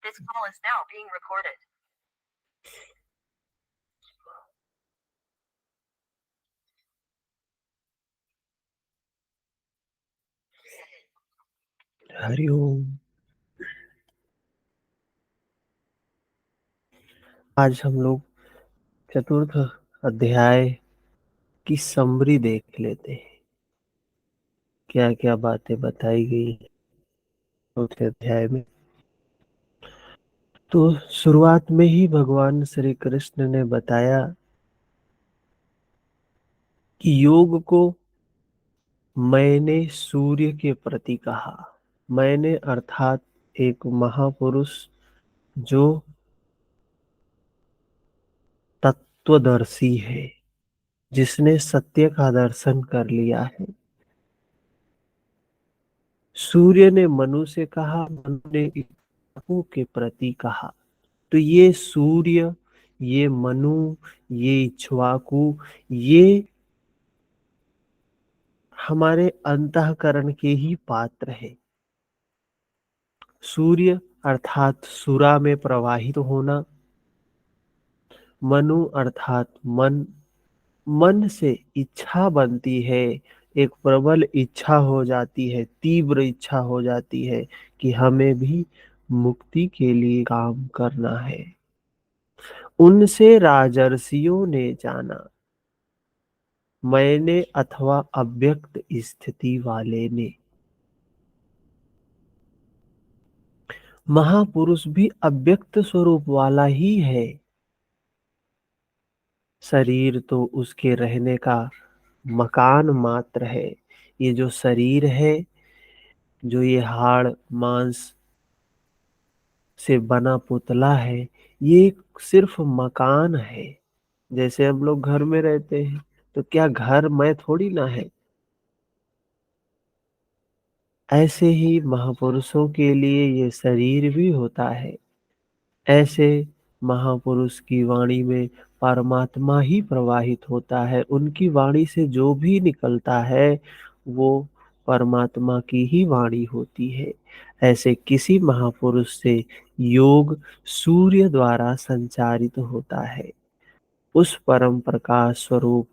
This call is now being recorded. Hariom. आज हम लोग चतुर्थ अध्याय की समरी देख लेते हैं। क्या क्या बातें बताई गई चौथे अध्याय में। तो शुरुआत में ही भगवान श्री कृष्ण ने बताया कि योग को मैंने सूर्य के प्रति कहा। मैंने अर्थात एक महापुरुष जो तत्वदर्शी है, जिसने सत्य का दर्शन कर लिया है। सूर्य ने मनु से कहा, मनु ने इक्ष्वाकु के प्रति कहा। तो ये सूर्य, ये मनु, ये इक्ष्वाकु, ये हमारे अंतःकरण के ही पात्र है। सूर्य अर्थात सुरा में प्रवाहित होना, मनु अर्थात मन, मन से इच्छा बनती है, एक प्रबल इच्छा हो जाती है, तीव्र इच्छा हो जाती है कि हमें भी मुक्ति के लिए काम करना है। उनसे राजर्षियों ने जाना, मैंने अथवा अव्यक्त स्थिति वाले ने। महापुरुष भी अव्यक्त स्वरूप वाला ही है। शरीर तो उसके रहने का मकान मात्र है। ये जो शरीर है, जो ये हाड़ मांस से बना पुतला है, ये सिर्फ मकान है। जैसे हम लोग घर में रहते हैं, तो क्या घर मैं थोड़ी ना है। ऐसे ही महापुरुषों के लिए ये शरीर भी होता है। ऐसे महापुरुष की वाणी में परमात्मा ही प्रवाहित होता है। उनकी वाणी से जो भी निकलता है वो परमात्मा की ही वाणी होती है। ऐसे किसी महापुरुष से योग सूर्य द्वारा संचारित होता है। उस परम प्रकाश स्वरूप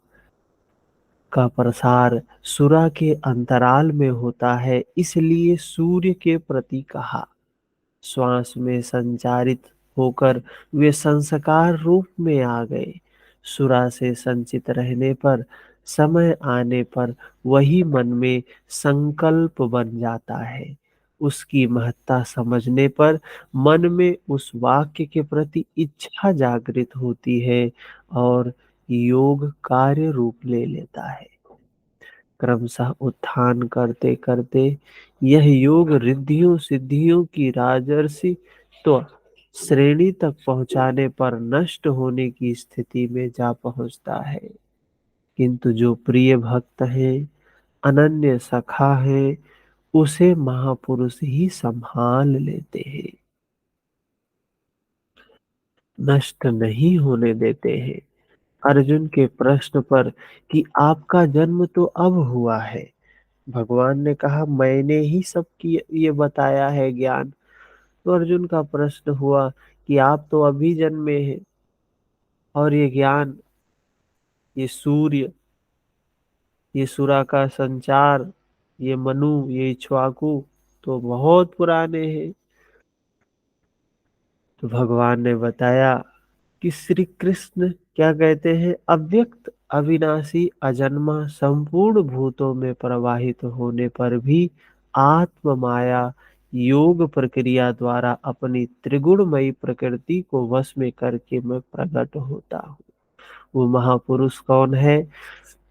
का प्रसार सुरा के अंतराल में होता है, इसलिए सूर्य के प्रति कहा। श्वास में संचारित होकर वे संस्कार रूप में आ गए। सुरा से संचित रहने पर, समय आने पर वही मन में संकल्प बन जाता है। उसकी महत्ता समझने पर मन में उस वाक्य के प्रति इच्छा जागृत होती है और योग कार्य रूप ले लेता है। क्रमशः उत्थान करते करते यह योग रिद्धियों सिद्धियों की राजर्षि तो श्रेणी तक पहुंचाने पर नष्ट होने की स्थिति में जा पहुंचता है। किंतु जो प्रिय भक्त है, अनन्य सखा है, उसे महापुरुष ही संभाल लेते हैं, नष्ट नहीं होने देते हैं। अर्जुन के प्रश्न पर कि आपका जन्म तो अब हुआ है, भगवान ने कहा मैंने ही सबकी ये बताया है ज्ञान। तो अर्जुन का प्रश्न हुआ कि आप तो अभी जन्मे हैं और ये ज्ञान, ये सूर्य, ये सुरा का संचार, ये मनु, ये इक्ष्वाकु तो बहुत पुराने हैं। तो भगवान ने बताया कि श्री कृष्ण क्या कहते हैं, अव्यक्त अविनाशी अजन्मा संपूर्ण भूतों में प्रवाहित होने पर भी आत्म माया योग प्रक्रिया द्वारा अपनी त्रिगुणमयी प्रकृति को वश में करके मैं प्रकट होता हूँ। वो महापुरुष कौन है?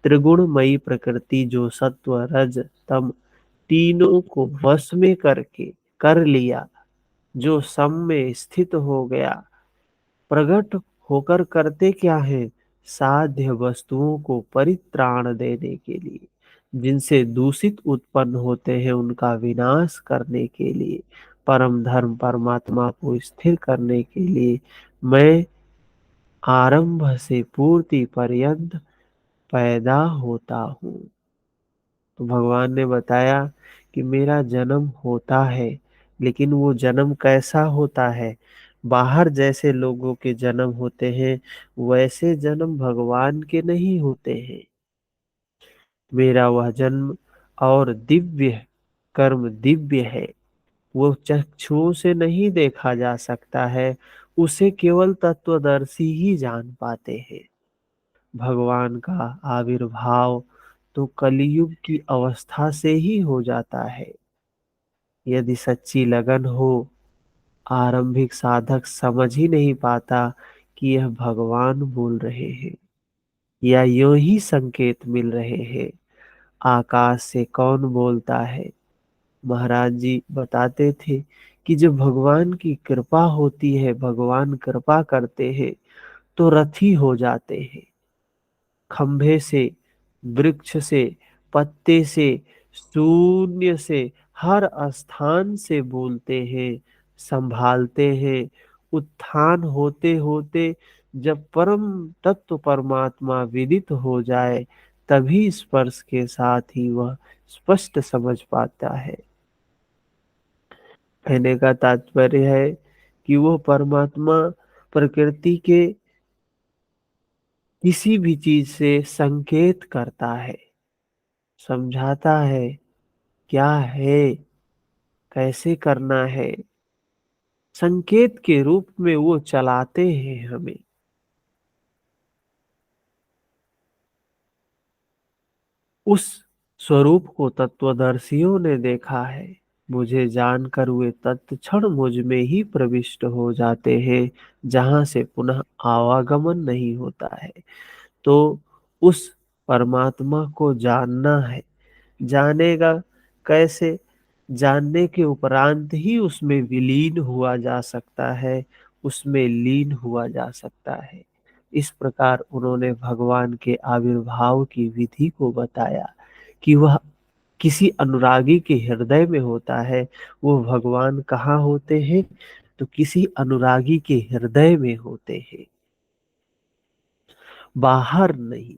त्रिगुणमयी प्रकृति जो सत्व रज तम तीनों को वश में करके कर लिया, जो सम में स्थित हो गया, प्रकट होकर करते क्या है? साध्य वस्तुओं को परित्राण देने के लिए, जिनसे दूषित उत्पन्न होते हैं उनका विनाश करने के लिए, परम धर्म परमात्मा को स्थिर करने के लिए मैं आरंभ से पूर्ति पर्यंत पैदा होता हूँ। तो भगवान ने बताया कि मेरा जन्म होता है, लेकिन वो जन्म कैसा होता है? बाहर जैसे लोगों के जन्म होते हैं, वैसे जन्म भगवान के नहीं होते हैं। मेरा वह जन्म और दिव्य कर्म दिव्य है। वो चक्षुओं से नहीं देखा जा सकता है, उसे केवल तत्वदर्शी ही जान पाते हैं। भगवान का आविर्भाव तो कलयुग की अवस्था से ही हो जाता है। यदि सच्ची लगन हो, आरंभिक साधक समझ ही नहीं पाता कि यह भगवान बोल रहे हैं या यूं ही संकेत मिल रहे हैं। आकाश से कौन बोलता है? महाराज जी बताते थे कि जब भगवान की कृपा होती है, भगवान कृपा करते हैं तो रथी हो जाते हैं। खंभे से, वृक्ष से, पत्ते से, शून्य से, हर स्थान से बोलते हैं, संभालते हैं। उत्थान होते होते जब परम तत्व परमात्मा विदित हो जाए, तभी स्पर्श के साथ ही वह स्पष्ट समझ पाता है। कहने का तात्पर्य है कि वो परमात्मा प्रकृति के किसी भी चीज से संकेत करता है, समझाता है क्या है, कैसे करना है। संकेत के रूप में वो चलाते हैं हमें। उस स्वरूप को तत्वदर्शियों ने देखा है। मुझे जानकर वे तत्क्षण मुझ में ही प्रविष्ट हो जाते हैं, जहां से पुनः आवागमन नहीं होता है। तो उस परमात्मा को जानना है। जानेगा कैसे? जानने के उपरांत ही उसमें विलीन हुआ जा सकता है, उसमें लीन हुआ जा सकता है। इस प्रकार उन्होंने भगवान के आविर्भाव की विधि को बताया कि वह किसी अनुरागी के हृदय में होता है। वो भगवान कहाँ होते हैं? तो किसी अनुरागी के हृदय में होते हैं, बाहर नहीं।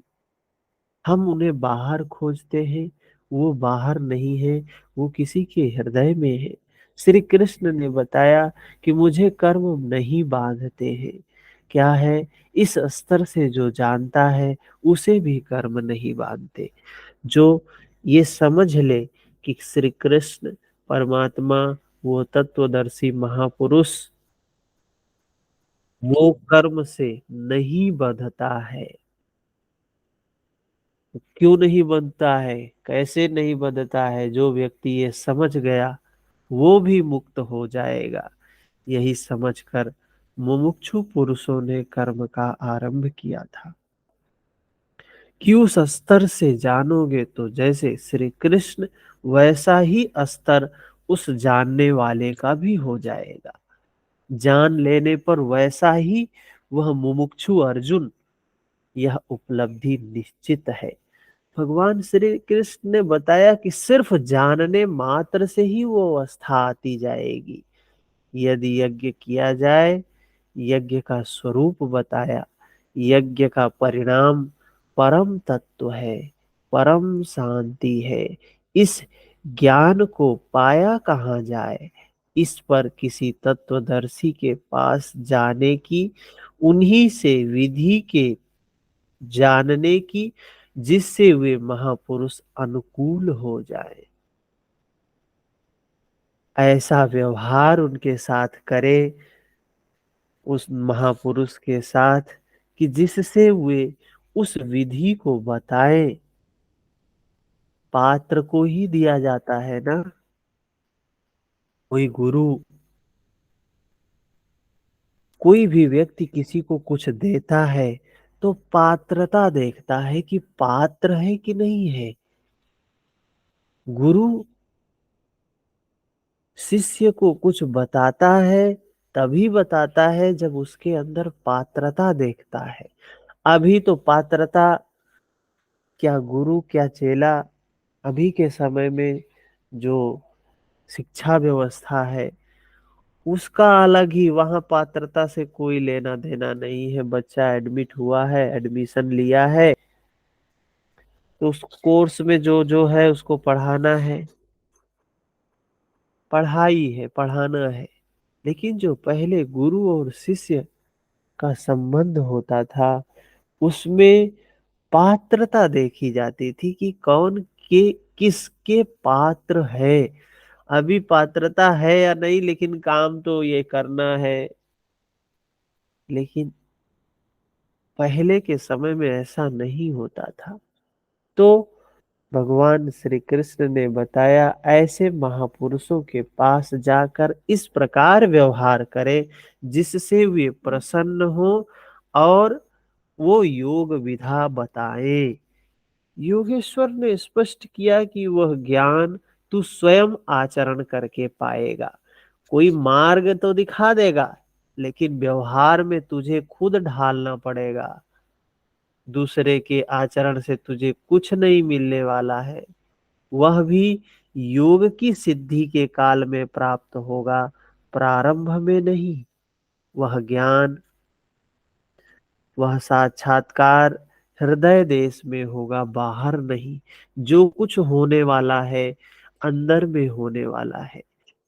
हम उन्हें बाहर खोजते हैं, वो बाहर नहीं है, वो किसी के हृदय में है। श्री कृष्ण ने बताया कि मुझे कर्म नहीं बांधते हैं। क्या है? इस स्तर से जो जानता है, उसे भी कर्म नहीं बांधते। जो ये समझ ले कि श्री कृष्ण परमात्मा, वो तत्वदर्शी महापुरुष, वो कर्म से नहीं बंधता है। क्यों नहीं बनता है? कैसे नहीं बनता है? जो व्यक्ति ये समझ गया, वो भी मुक्त हो जाएगा। यही समझकर मुमुक्षु पुरुषों ने कर्म का आरंभ किया था कि उस स्तर से जानोगे तो जैसे श्री कृष्ण, वैसा ही स्तर उस जानने वाले का भी हो जाएगा। जान लेने पर वैसा ही वह मुमुक्षु अर्जुन, यह उपलब्धि निश्चित है। भगवान श्री कृष्ण ने बताया कि सिर्फ जानने मात्र से ही वो अवस्था आती जाएगी। यदि यज्ञ किया जाए, यज्ञ का स्वरूप बताया, यज्ञ का परिणाम परम तत्व है, परम शांति है। इस ज्ञान को पाया कहाँ जाए? इस पर किसी तत्वदर्शी के पास जाने की, उन्हीं से विधि के जानने की, जिससे वे महापुरुष अनुकूल हो जाए। ऐसा व्यवहार उनके साथ करे, उस महापुरुष के साथ, कि जिससे वे उस विधि को बताएं। पात्र को ही दिया जाता है ना। कोई गुरु, कोई भी व्यक्ति किसी को कुछ देता है तो पात्रता देखता है कि पात्र है कि नहीं है। गुरु शिष्य को कुछ बताता है, तभी बताता है जब उसके अंदर पात्रता देखता है। अभी तो पात्रता, क्या गुरु क्या चेला, अभी के समय में जो शिक्षा व्यवस्था है, उसका अलग ही, वहाँ पात्रता से कोई लेना देना नहीं है। बच्चा एडमिट हुआ है, एडमिशन लिया है, तो उस कोर्स में जो जो है उसको पढ़ाना है। पढ़ाई है, पढ़ाना है। लेकिन जो पहले गुरु और शिष्य का संबंध होता था, उसमें पात्रता देखी जाती थी कि कौन के किसके पात्र है। अभी पात्रता है या नहीं, लेकिन काम तो ये करना है। लेकिन पहले के समय में ऐसा नहीं होता था। तो भगवान श्री कृष्ण ने बताया, ऐसे महापुरुषों के पास जाकर इस प्रकार व्यवहार करें जिससे वे प्रसन्न हो और वो योग विधा बताएं। योगेश्वर ने स्पष्ट किया कि वह ज्ञान तू स्वयं आचरण करके पाएगा। कोई मार्ग तो दिखा देगा, लेकिन व्यवहार में तुझे खुद ढालना पड़ेगा। दूसरे के आचरण से तुझे कुछ नहीं मिलने वाला है। वह भी योग की सिद्धि के काल में प्राप्त होगा, प्रारंभ में नहीं। वह ज्ञान, वह साक्षात्कार हृदय देश में होगा, बाहर नहीं। जो कुछ होने वाला है, अंदर में होने वाला है।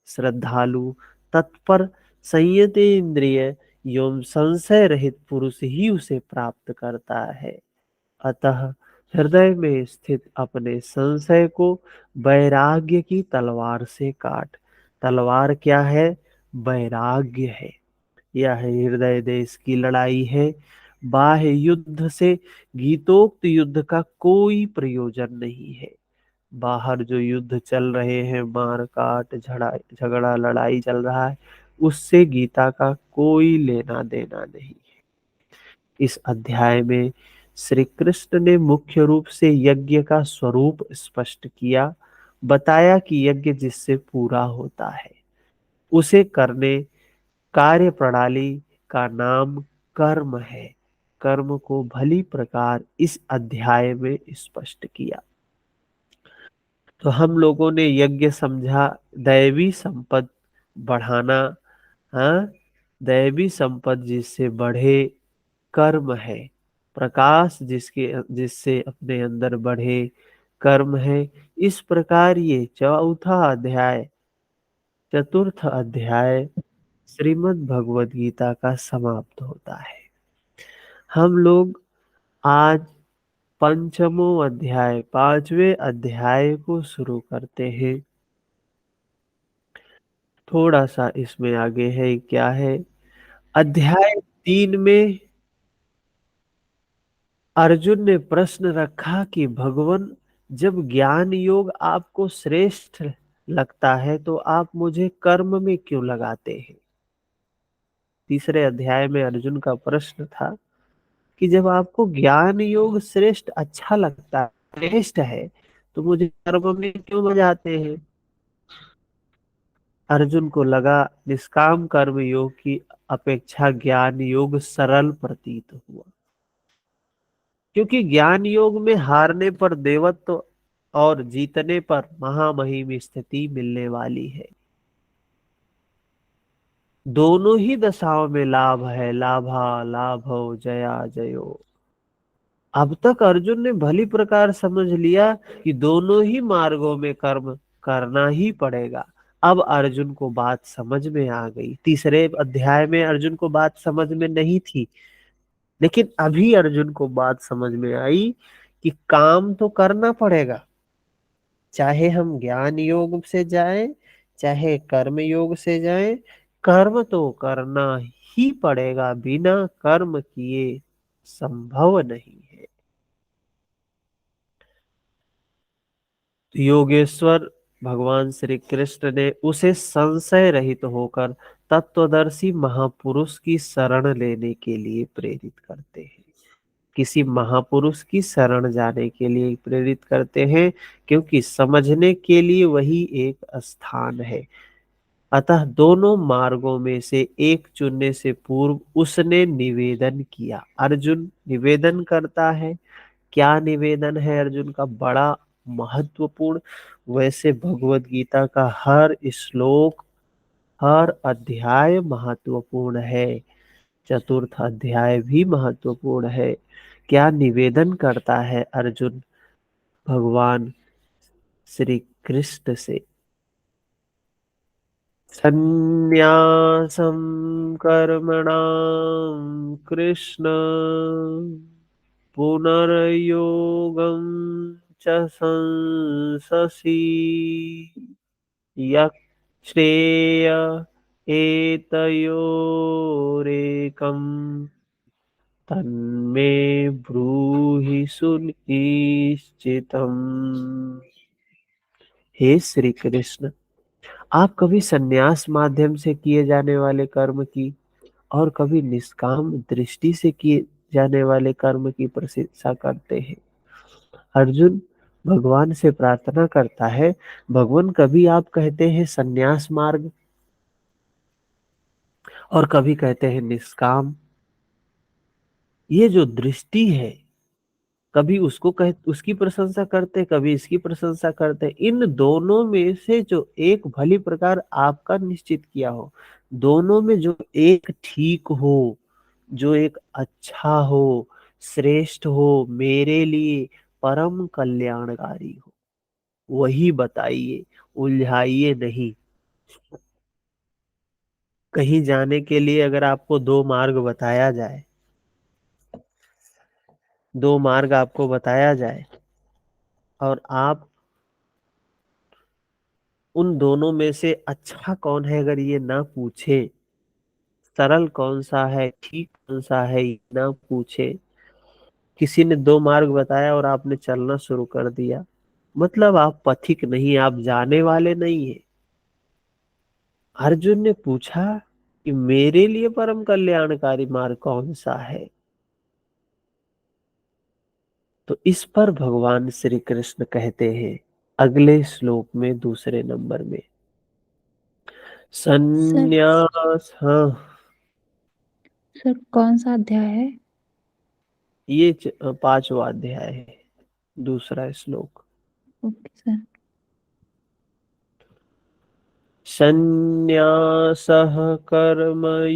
श्रद्धालु, तत्पर, संयत इंद्रिय एवं संशय रहित पुरुष ही उसे प्राप्त करता है। अतः हृदय में स्थित अपने संशय को वैराग्य की तलवार से काट। तलवार क्या है? वैराग्य है। यह हृदय देश की लड़ाई है। बाह्य युद्ध से गीतोक्त युद्ध का कोई प्रयोजन नहीं है। बाहर जो युद्ध चल रहे हैं, मार काट, झगड़ा लड़ाई चल रहा है, उससे गीता का कोई लेना देना नहीं है। इस अध्याय में श्री कृष्ण ने मुख्य रूप से यज्ञ का स्वरूप स्पष्ट किया। बताया कि यज्ञ जिससे पूरा होता है, उसे करने कार्य प्रणाली का नाम कर्म है। कर्म को भली प्रकार इस अध्याय में स्पष्ट किया। तो हम लोगों ने यज्ञ समझा दैवी संपद बढ़ाना। हाँ, दैवी संपद जिससे बढ़े, कर्म है। प्रकाश जिससे अपने अंदर बढ़े, कर्म है। इस प्रकार ये चतुर्थ अध्याय श्रीमद् भगवद गीता का समाप्त होता है। हम लोग आज पंचमो अध्याय, पांचवें अध्याय को शुरू करते हैं। थोड़ा सा इसमें आगे है, क्या है? अध्याय 3 में अर्जुन ने प्रश्न रखा कि भगवान, जब ज्ञान योग आपको श्रेष्ठ लगता है तो आप मुझे कर्म में क्यों लगाते हैं? तीसरे अध्याय में अर्जुन का प्रश्न था कि जब आपको ज्ञान योग श्रेष्ठ अच्छा लगता है, श्रेष्ठ है, तो मुझे कर्म में क्यों बजाते हैं? अर्जुन को लगा निष्काम कर्म योग की अपेक्षा ज्ञान योग सरल प्रतीत हुआ, क्योंकि ज्ञान योग में हारने पर देवत्व और जीतने पर महामहिम स्थिति मिलने वाली है। दोनों ही दशाओं में लाभ है, लाभा लाभो जया जयो। अब तक अर्जुन ने भली प्रकार समझ लिया कि दोनों ही मार्गों में कर्म करना ही पड़ेगा। अब अर्जुन को बात समझ में आ गई। तीसरे अध्याय में अर्जुन को बात समझ में नहीं थी, लेकिन अभी अर्जुन को बात समझ में आई कि काम तो करना पड़ेगा। चाहे हम ज्ञान योग से जाएं, चाहे कर्म योग से जाएं, कर्म तो करना ही पड़ेगा। बिना कर्म किए संभव नहीं है। योगेश्वर भगवान श्री कृष्ण ने उसे संशय रहित होकर तत्वदर्शी महापुरुष की शरण लेने के लिए प्रेरित करते हैं। किसी महापुरुष की शरण जाने के लिए प्रेरित करते हैं, क्योंकि समझने के लिए वही एक स्थान है। अतः दोनों मार्गों में से एक चुनने से पूर्व उसने निवेदन किया। अर्जुन निवेदन करता है। क्या निवेदन है अर्जुन का? बड़ा महत्वपूर्ण। वैसे भगवत गीता का हर श्लोक, हर अध्याय महत्वपूर्ण है। चतुर्थ अध्याय भी महत्वपूर्ण है। क्या निवेदन करता है अर्जुन भगवान श्री कृष्ण से? सन्न्यासं कर्मणां कृष्ण पुनर्योगं च संससि यक्ष्येय एतयोरेकम् तन्मे ब्रूहि सुनिश्चितम्। हे श्री कृष्ण, आप कभी संन्यास माध्यम से किए जाने वाले कर्म की और कभी निष्काम दृष्टि से किए जाने वाले कर्म की प्रशंसा करते हैं। अर्जुन भगवान से प्रार्थना करता है, भगवान कभी आप कहते हैं संन्यास मार्ग और कभी कहते हैं निष्काम। ये जो दृष्टि है, कभी उसकी प्रशंसा करते, कभी इसकी प्रशंसा करते। इन दोनों में से जो एक भली प्रकार आपका निश्चित किया हो, दोनों में जो एक ठीक हो, जो एक अच्छा हो, श्रेष्ठ हो, मेरे लिए परम कल्याणकारी हो, वही बताइए, उलझाइए नहीं। कहीं जाने के लिए अगर आपको दो मार्ग बताया जाए, दो मार्ग आपको बताया जाए और आप उन दोनों में से अच्छा कौन है अगर ये ना पूछे, सरल कौन सा है, ठीक कौन सा है, ये ना पूछे, किसी ने दो मार्ग बताया और आपने चलना शुरू कर दिया, मतलब आप पथिक नहीं, आप जाने वाले नहीं है। अर्जुन ने पूछा कि मेरे लिए परम कल्याणकारी मार्ग कौन सा है। तो इस पर भगवान श्री कृष्ण कहते हैं अगले श्लोक में दूसरे नंबर में, सर संन्यास। हाँ, सर कौन सा अध्याय है? ये पांचवा अध्याय है, दूसरा श्लोक। Okay sir. संन्यासः कर्मयोगश्च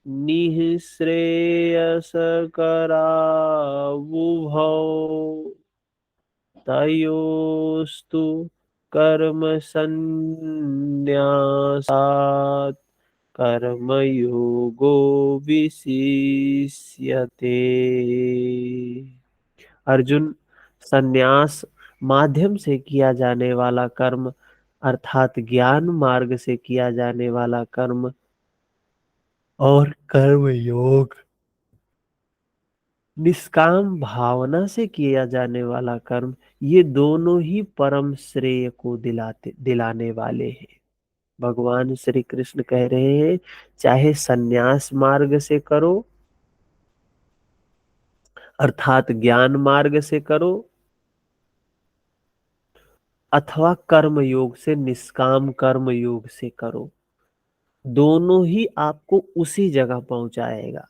निःश्रेयसकरावुभौ तयोस्तु कर्मसन्न्यासात् कर्मयोगो विशिष्यते। अर्जुन, संन्यास माध्यम से किया जाने वाला कर्म अर्थात ज्ञान मार्ग से किया जाने वाला कर्म और कर्म योग निष्काम भावना से किया जाने वाला कर्म, ये दोनों ही परम श्रेय को दिलाने वाले हैं। भगवान श्री कृष्ण कह रहे हैं, चाहे संन्यास मार्ग से करो अर्थात ज्ञान मार्ग से करो, अथवा कर्म योग से, निष्काम कर्म योग से करो, दोनों ही आपको उसी जगह पहुंचाएगा,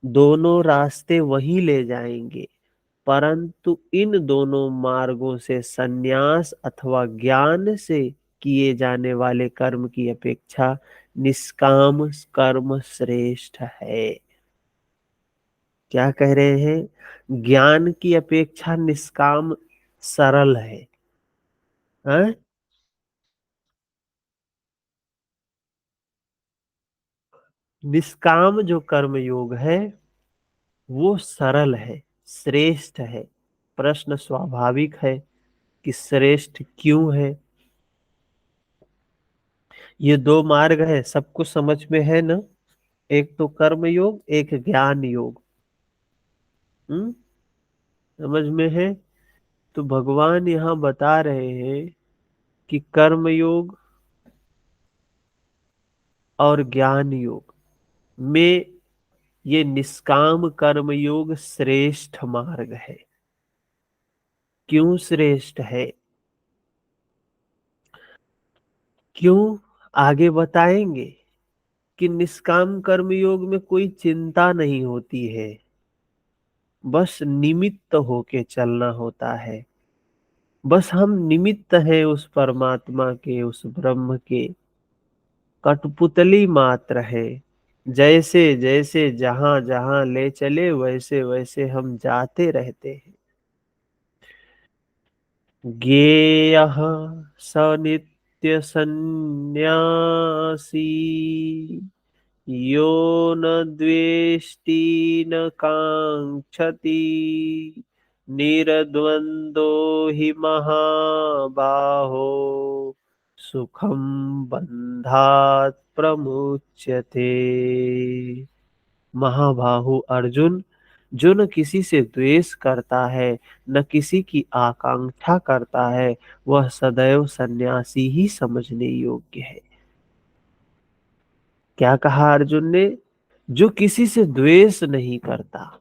दोनों रास्ते वही ले जाएंगे। परंतु इन दोनों मार्गों से संन्यास अथवा ज्ञान से किए जाने वाले कर्म की अपेक्षा निष्काम कर्म श्रेष्ठ है। क्या कह रहे हैं? ज्ञान की अपेक्षा निष्काम सरल है, हैं? निष्काम जो कर्म योग है वो सरल है, श्रेष्ठ है। प्रश्न स्वाभाविक है कि श्रेष्ठ क्यों है? ये दो मार्ग है, सबको समझ में है ना? एक तो कर्म योग, एक ज्ञान योग। हम्म, समझ में है? तो भगवान यहाँ बता रहे हैं कि कर्म योग और ज्ञान योग में ये निष्काम कर्म योग श्रेष्ठ मार्ग है। क्यों श्रेष्ठ है? क्यों, आगे बताएंगे कि निष्काम कर्म योग में कोई चिंता नहीं होती है, बस निमित्त होके चलना होता है। बस हम निमित्त हैं उस परमात्मा के, उस ब्रह्म के, कठपुतली मात्र है। जैसे जैसे जहां जहां ले चले वैसे वैसे हम जाते रहते हैं। ज्ञेयः स नित्यसन्न्यासी यो न द्वेष्टि न काङ्क्षति निर्द्वन्द्वो हि महाबाहो सुखं बन्धात् प्रमुच्यते। महाबाहु अर्जुन, जो न किसी से द्वेष करता है न किसी की आकांक्षा करता है, वह सदैव सन्यासी ही समझने योग्य है। क्या कहा अर्जुन ने? जो किसी से द्वेष नहीं करता,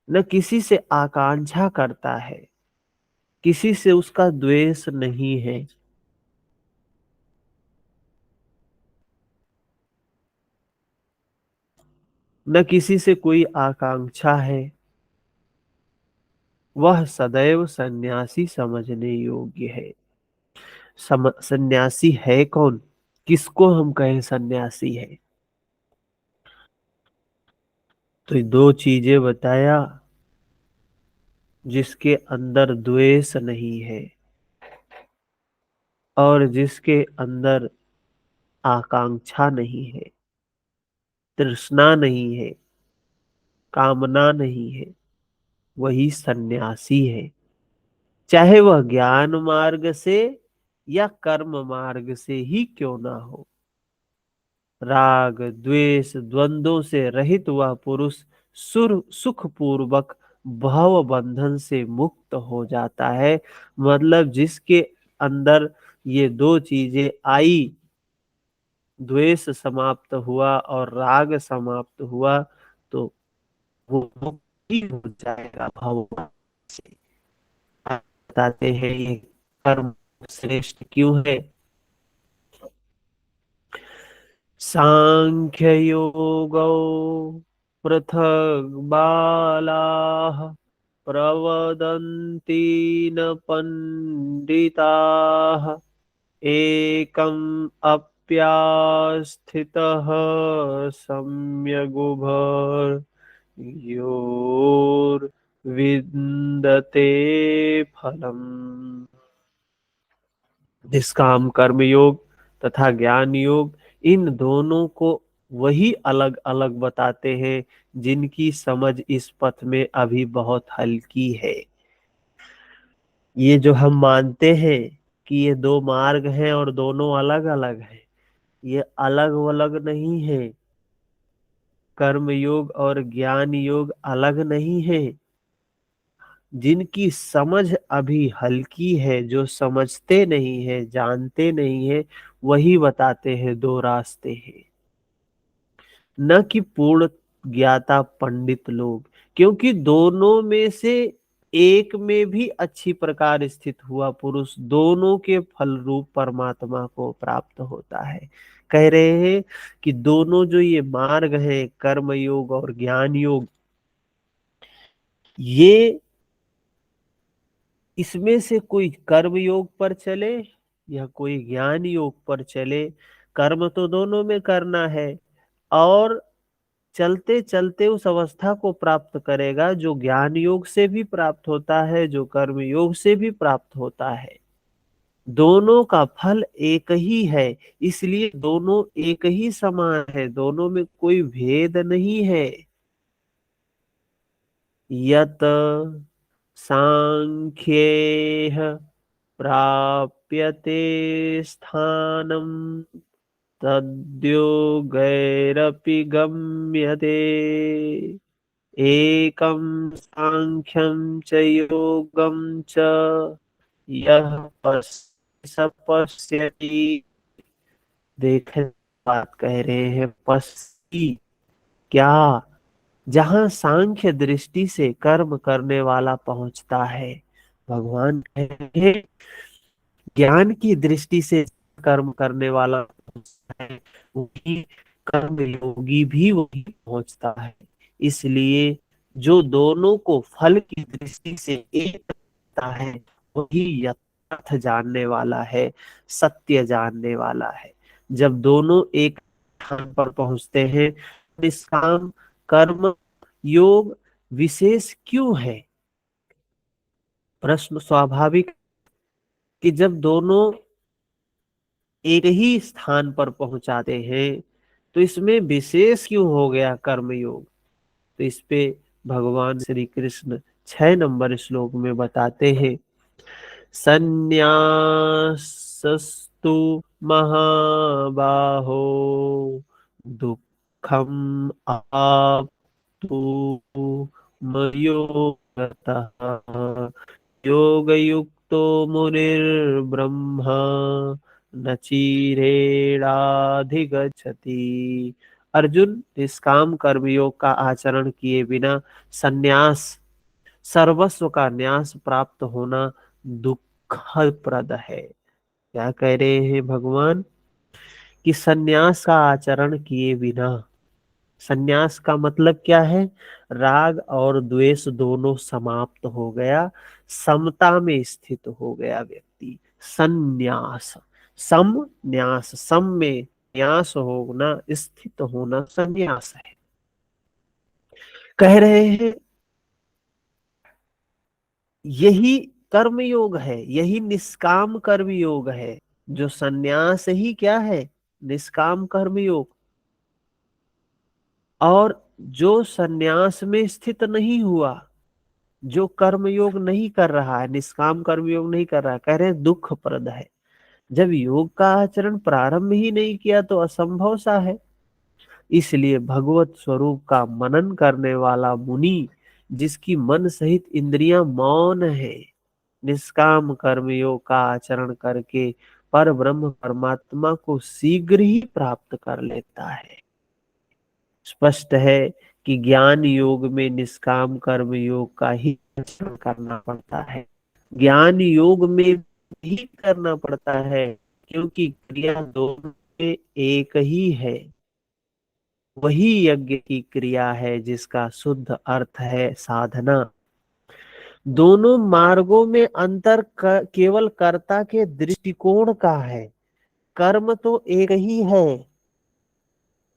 न किसी से आकांक्षा करता है, किसी से उसका द्वेष नहीं है, न किसी से कोई आकांक्षा है, वह सदैव सन्यासी समझने योग्य है। सन्यासी है कौन? किसको हम कहें सन्यासी है? तो ये दो चीजें बताया, जिसके अंदर द्वेष नहीं है और जिसके अंदर आकांक्षा नहीं है, तृष्णा नहीं है, कामना नहीं है, वही सन्यासी है। चाहे वह ज्ञान मार्ग से या कर्म मार्ग से ही क्यों ना हो। राग द्वेष द्वंद्वों से रहित वह पुरुष सुख पूर्वक भव बंधन से मुक्त हो जाता है। मतलब जिसके अंदर ये दो चीजें आई, द्वेष समाप्त हुआ और राग समाप्त हुआ, तो वो मुक्ति हो जाएगा भव से। आप बताते हैं ये कर्म श्रेष्ठ क्यों है? सांख्ययोगो पृथक् बालाः प्रवदन्ति न पंडिताः एकम् अप्यास्थितः सम्यगुभर्योर्विन्दते फलम्। निष्काम कर्म योग तथा ज्ञान योग, इन दोनों को वही अलग अलग बताते हैं जिनकी समझ इस पथ में अभी बहुत हल्की है। ये जो हम मानते हैं कि ये दो मार्ग हैं और दोनों अलग अलग हैं, ये अलग अलग नहीं है। कर्म योग और ज्ञान योग अलग नहीं है। जिनकी समझ अभी हल्की है, जो समझते नहीं है, जानते नहीं है, वही बताते हैं दो रास्ते हैं, न कि पूर्ण ज्ञाता पंडित लोग। क्योंकि दोनों में से एक में भी अच्छी प्रकार स्थित हुआ पुरुष दोनों के फल रूप परमात्मा को प्राप्त होता है। कह रहे हैं कि दोनों जो ये मार्ग है, कर्म योग और ज्ञान योग, ये इसमें से कोई कर्म योग पर चले या कोई ज्ञान योग पर चले, कर्म तो दोनों में करना है और चलते चलते उस अवस्था को प्राप्त करेगा जो ज्ञान योग से भी प्राप्त होता है, जो कर्म योग से भी प्राप्त होता है। दोनों का फल एक ही है, इसलिए दोनों एक ही समान है, दोनों में कोई भेद नहीं है। यत सांख्येह प्राप्यते स्थानं तद्योगैरपि गम्यते। एकं सांख्यं च योगं च यः स पश्यति। देख, बात कह रहे हैं पश्यति क्या? जहां सांख्य दृष्टि से कर्म करने वाला पहुंचता है, भगवान कह रहे हैं ज्ञान की दृष्टि से कर्म करने वाला पहुंचता है, वही कर्म योगी भी वही पहुंचता है। इसलिए जो दोनों को फल की दृष्टि से एक करता है, वही यथार्थ जानने वाला है, सत्य जानने वाला है। जब दोनों एक स्थान पर पहुंचते हैं, निष्काम कर्म योग विशेष क्यों है? प्रश्न स्वाभाविक कि जब दोनों एक ही स्थान पर पहुंचाते हैं तो इसमें विशेष क्यों हो गया कर्मयोग। तो इस पे भगवान श्री कृष्ण 6 नंबर श्लोक में बताते हैं, संन्यासस्तु महाबाहो दुःखम आप्तु मयोगतः योगयुक्तो मुनिर्ब्रह्मा न चिरेणाधिगच्छति। अर्जुन, निष्काम कर्मयोग का आचरण किए बिना संन्यास, सर्वस्व का न्यास प्राप्त होना दुखप्रद है। क्या कह रहे हैं भगवान कि संन्यास का आचरण किए बिना, संन्यास का मतलब क्या है, राग और द्वेष दोनों समाप्त हो गया, समता में स्थित हो गया व्यक्ति। संन्यास, सम न्यास, सम में न्यास होना, स्थित होना संन्यास है। कह रहे हैं यही कर्म योग है, यही निष्काम कर्म योग है। जो संन्यास ही क्या है, निष्काम कर्म योग। और जो संन्यास में स्थित नहीं हुआ, जो कर्म योग नहीं कर रहा है, निष्काम कर्म योग नहीं कर रहा है, कह रहे हैं दुखप्रद है। जब योग का आचरण प्रारंभ ही नहीं किया तो असंभव सा है। इसलिए भगवत स्वरूप का मनन करने वाला मुनि, जिसकी मन सहित इंद्रियां मौन है, निष्काम कर्म योग का आचरण करके पर ब्रह्म परमात्मा को शीघ्र ही प्राप्त कर लेता है। स्पष्ट है कि ज्ञान योग में निष्काम कर्म योग का ही आचरण करना पड़ता है। ज्ञान योग में भी करना पड़ता है, क्योंकि क्रिया दोनों में एक ही है। वही यज्ञ की क्रिया है जिसका शुद्ध अर्थ है साधना। दोनों मार्गों में अंतर केवल कर्ता के दृष्टिकोण का है। कर्म तो एक ही है,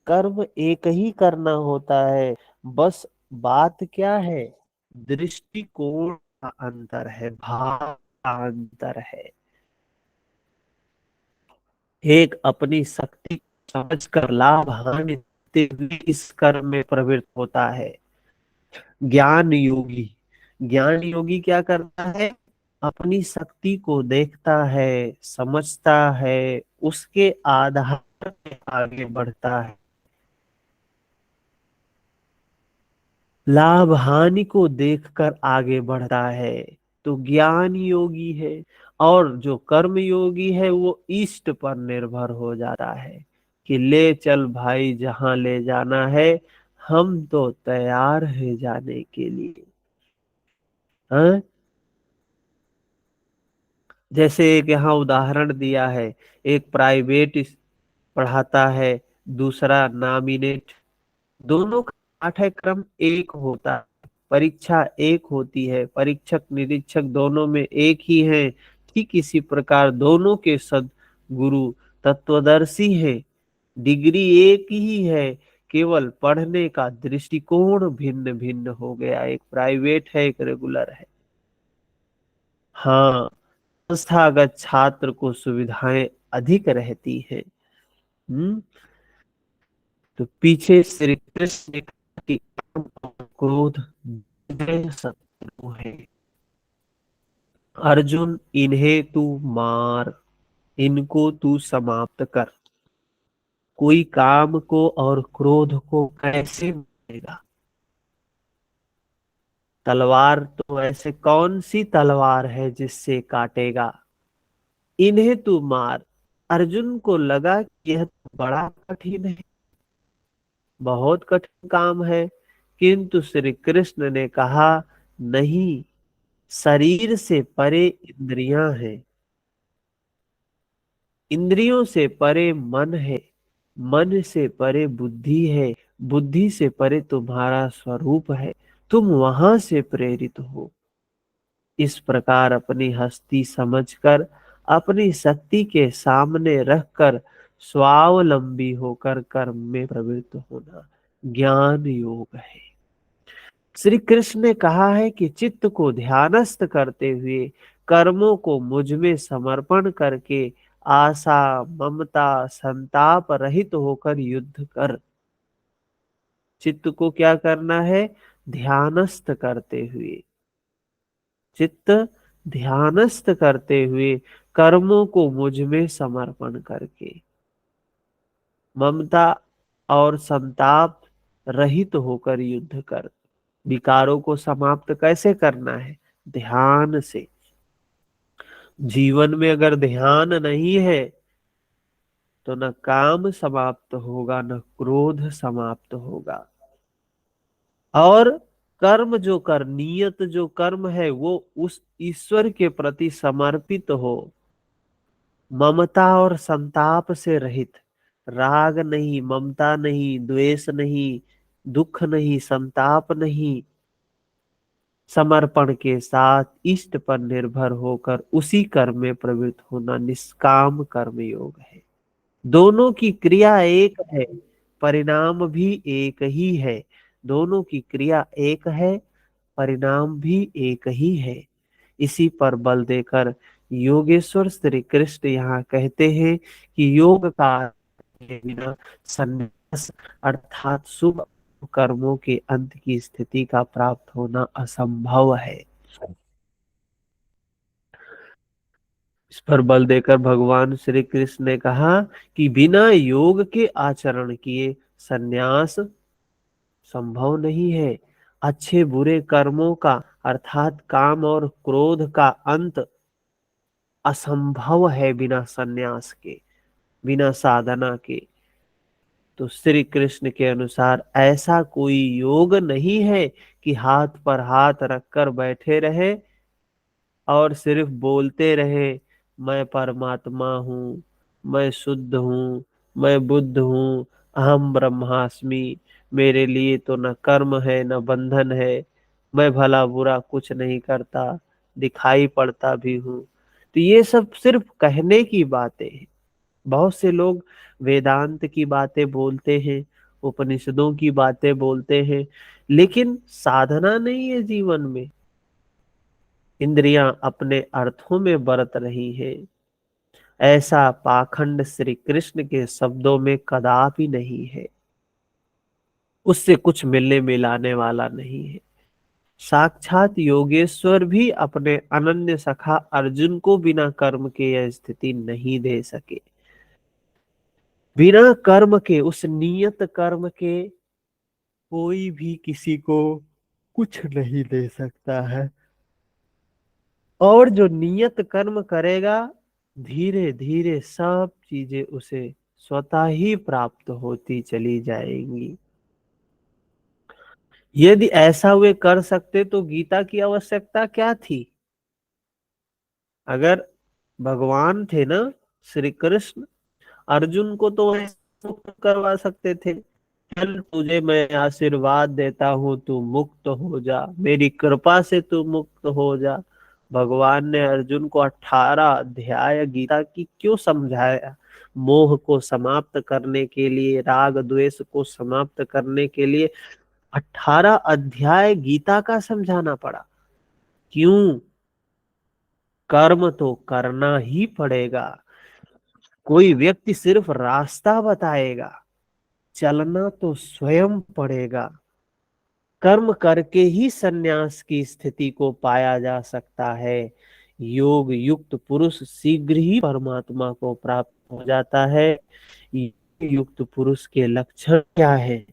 कर्म एक ही करना होता है, बस बात क्या है, दृष्टिकोण का अंतर है, भाव का अंतर है। एक अपनी शक्ति समझकर लाभ हानि देते हुए इस कर्म में प्रवृत्त होता है। ज्ञान योगी, ज्ञान योगी क्या करता है, अपनी शक्ति को देखता है, समझता है, उसके आधार पे आगे बढ़ता है, लाभ हानि को देखकर आगे बढ़ता है, तो ज्ञान योगी है। और जो कर्म योगी है वो इष्ट पर निर्भर हो जाता है कि ले चल भाई जहां ले जाना है, हम तो तैयार है जाने के लिए। हाँ? जैसे एक यहाँ उदाहरण दिया है, एक प्राइवेट पढ़ाता है, दूसरा नॉमिनेट, दोनों का पाठ्यक्रम एक होता है, परीक्षा एक होती है, परीक्षक निरीक्षक दोनों में एक ही है। ठीक इसी प्रकार दोनों के सद्गुरु तत्वदर्शी हैं, डिग्री एक ही है, केवल पढ़ने का दृष्टिकोण भिन्न भिन्न हो गया, एक प्राइवेट है एक रेगुलर है। हाँ, संस्थागत छात्र को सुविधाएं अधिक रहती है। तो पीछे श्री कृष्ण ने कहा कि काम और क्रोध विजय शत्रु है। अर्जुन, इन्हें तू मार, इनको तू समाप्त कर। कोई काम को और क्रोध को कैसे मारेगा। तलवार तो ऐसे कौन सी तलवार है जिससे काटेगा। इन्हें तू मार। अर्जुन को लगा कि यह तो बड़ा कठिन है, बहुत कठिन काम है, किंतु श्री कृष्ण ने कहा नहीं, शरीर से परे इंद्रियां हैं, इंद्रियों से परे मन है, मन से परे बुद्धि है, बुद्धि से परे तुम्हारा स्वरूप है, तुम वहां से प्रेरित हो। इस प्रकार अपनी हस्ती समझकर, अपनी शक्ति के सामने रखकर स्वावलंबी होकर कर्म में प्रवृत्त होना ज्ञान योग है। श्री कृष्ण ने कहा है कि चित्त को ध्यानस्थ करते हुए कर्मों को मुझ में समर्पण करके आशा, ममता, संताप रहित होकर युद्ध कर। चित्त को क्या करना है? ध्यानस्थ करते हुए, चित्त ध्यानस्थ करते हुए कर्मों को मुझ में समर्पण करके, ममता और संताप रहित होकर युद्ध कर। विकारों को समाप्त कैसे करना है? ध्यान से। जीवन में अगर ध्यान नहीं है तो न काम समाप्त होगा, न क्रोध समाप्त होगा। और कर्म जो कर, नियत जो कर्म है वो उस ईश्वर के प्रति समर्पित हो, ममता और संताप से रहित। राग नहीं, ममता नहीं, द्वेष नहीं, दुख नहीं, संताप नहीं, समर्पण के साथ इष्ट पर निर्भर होकर उसी कर्म में प्रवृत्त होना निष्काम कर्म योग है। दोनों की क्रिया एक है, परिणाम भी एक ही है। दोनों की क्रिया एक है, परिणाम भी एक ही है। इसी पर बल देकर योगेश्वर श्री कृष्ण यहाँ कहते हैं कि योग का के बिना संन्यास अर्थात शुभ कर्मों के अंत की स्थिति का प्राप्त होना असंभव है। इस पर बल देकर भगवान श्री कृष्ण ने कहा कि बिना योग के आचरण किए संन्यास संभव नहीं है। अच्छे बुरे कर्मों का अर्थात काम और क्रोध का अंत असंभव है बिना संन्यास के, बिना साधना के। तो श्री कृष्ण के अनुसार ऐसा कोई योग नहीं है कि हाथ पर हाथ रखकर बैठे रहे और सिर्फ बोलते रहे, मैं परमात्मा हूँ, मैं शुद्ध हूँ, मैं बुद्ध हूँ, अहम ब्रह्मास्मि, मेरे लिए तो न कर्म है न बंधन है, मैं भला बुरा कुछ नहीं करता, दिखाई पड़ता भी हूँ। तो ये सब सिर्फ कहने की बातें हैं। बहुत से लोग वेदांत की बातें बोलते हैं, उपनिषदों की बातें बोलते हैं, लेकिन साधना नहीं है जीवन में। इंद्रियां अपने अर्थों में बरत रही है। ऐसा पाखंड श्री कृष्ण के शब्दों में कदापि नहीं है। उससे कुछ मिलने मिलाने वाला नहीं है। साक्षात योगेश्वर भी अपने अनन्य सखा अर्जुन को बिना कर्म के यह स्थिति नहीं दे सके। बिना कर्म के, उस नियत कर्म के कोई भी किसी को कुछ नहीं दे सकता है। और जो नियत कर्म करेगा धीरे धीरे सब चीजें उसे स्वतः ही प्राप्त होती चली जाएंगी। यदि ऐसा वे कर सकते तो गीता की आवश्यकता क्या थी? अगर भगवान थे ना श्री कृष्ण, अर्जुन को तो ऐसा मुक्त करवा सकते थे। चल तुझे मैं आशीर्वाद देता हूँ, तू मुक्त हो जा, मेरी कृपा से तू मुक्त हो जा। भगवान ने अर्जुन को 18 अध्याय गीता की क्यों समझाया? मोह को समाप्त करने के लिए, राग द्वेष को समाप्त करने के लिए 18 अध्याय गीता का समझाना पड़ा। क्यों? कर्म तो करना ही पड़ेगा। कोई व्यक्ति सिर्फ रास्ता बताएगा, चलना तो स्वयं पड़ेगा। कर्म करके ही संन्यास की स्थिति को पाया जा सकता है। योग युक्त पुरुष शीघ्र ही परमात्मा को प्राप्त हो जाता है। योग युक्त पुरुष के लक्षण क्या है?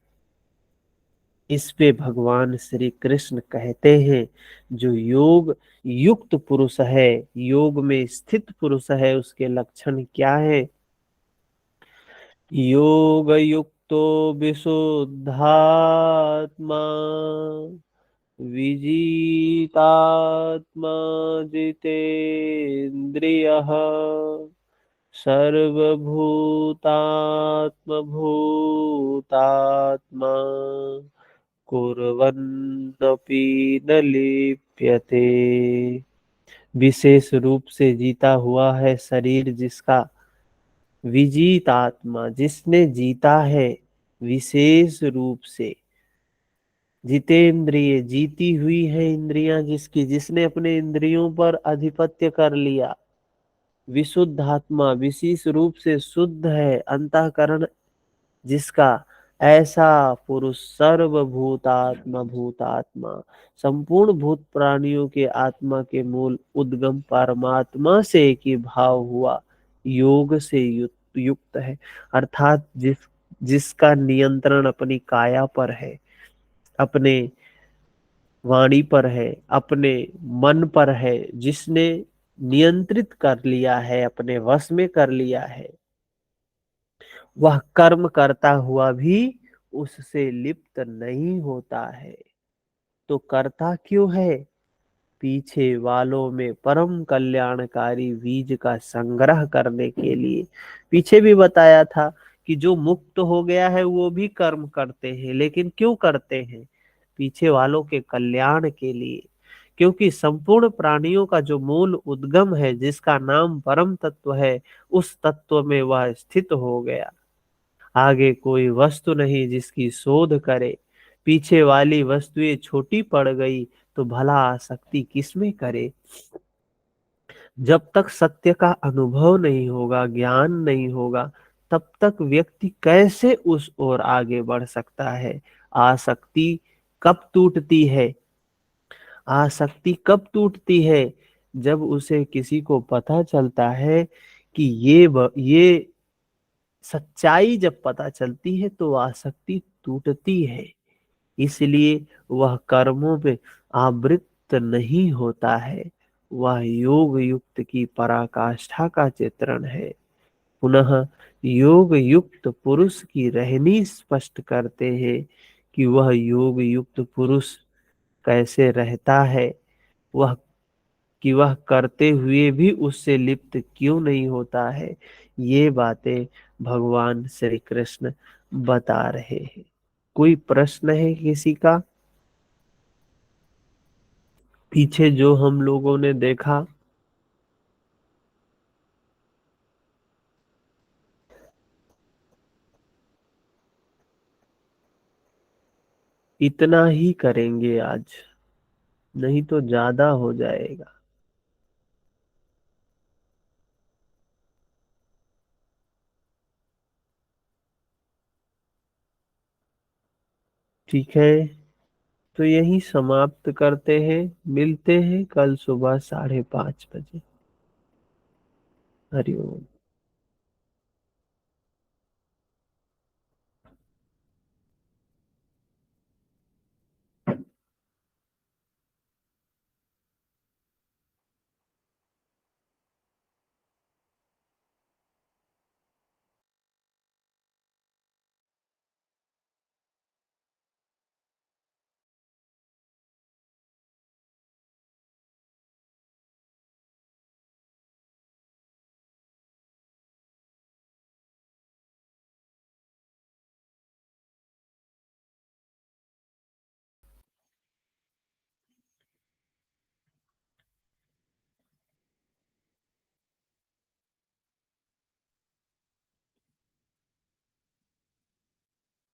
इस पे भगवान श्री कृष्ण कहते हैं, जो योग युक्त पुरुष है, योग में स्थित पुरुष है, उसके लक्षण क्या है? योग युक्तो विशुद्धात्मा, विजितात्मा, जितेन्द्रियः, सर्वभूतात्मभूतात्मा, कुर्वन्नपि न लिप्यते। विशेष रूप से जीता हुआ है शरीर जिसका, विजीत आत्मा जिसने जीता है विशेष रूप से, जितेंद्रिय, जीती हुई है इंद्रियां जिसकी, जिसने अपने इंद्रियों पर अधिपत्य कर लिया। विशुद्ध आत्मा, विशेष रूप से शुद्ध है अंतःकरण जिसका, ऐसा पुरुष सर्वभूतात्मा भूतात्मा, संपूर्ण भूत प्राणियों के आत्मा के मूल उद्गम परमात्मा से एक ही भाव हुआ योग से युक्त है। अर्थात जिसका नियंत्रण अपनी काया पर है, अपने वाणी पर है, अपने मन पर है, जिसने नियंत्रित कर लिया है, अपने वश में कर लिया है, वह कर्म करता हुआ भी उससे लिप्त नहीं होता है। तो करता क्यों है? पीछे वालों में परम कल्याणकारी बीज का संग्रह करने के लिए। पीछे भी बताया था कि जो मुक्त हो गया है वो भी कर्म करते हैं, लेकिन क्यों करते हैं? पीछे वालों के कल्याण के लिए। क्योंकि संपूर्ण प्राणियों का जो मूल उद्गम है, जिसका नाम परम तत्व है, उस तत्व में वह स्थित हो गया। आगे कोई वस्तु नहीं जिसकी शोध करे। पीछे वाली वस्तुएं छोटी पड़ गई तो भला आसक्ति किसमें करे? जब तक सत्य का अनुभव नहीं होगा, ज्ञान नहीं होगा, तब तक व्यक्ति कैसे उस ओर आगे बढ़ सकता है? आसक्ति कब टूटती है? आसक्ति कब टूटती है? जब उसे किसी को पता चलता है कि ये सच्चाई जब पता चलती है तो आसक्ति टूटती है। इसलिए वह कर्मों पे आवृत्त नहीं होता है। वह योग युक्त की पराकाष्ठा का चित्रण है। पुनः योग युक्त पुरुष की रहनी स्पष्ट करते हैं कि वह योग युक्त पुरुष कैसे रहता है, वह कि वह करते हुए भी उससे लिप्त क्यों नहीं होता है। ये बातें भगवान श्री कृष्ण बता रहे हैं। कोई प्रश्न है किसी का? पीछे जो हम लोगों ने देखा, इतना ही करेंगे आज, नहीं तो ज्यादा हो जाएगा। ठीक है, तो यही समाप्त करते हैं। मिलते हैं कल सुबह 5:30 बजे। हरिओम।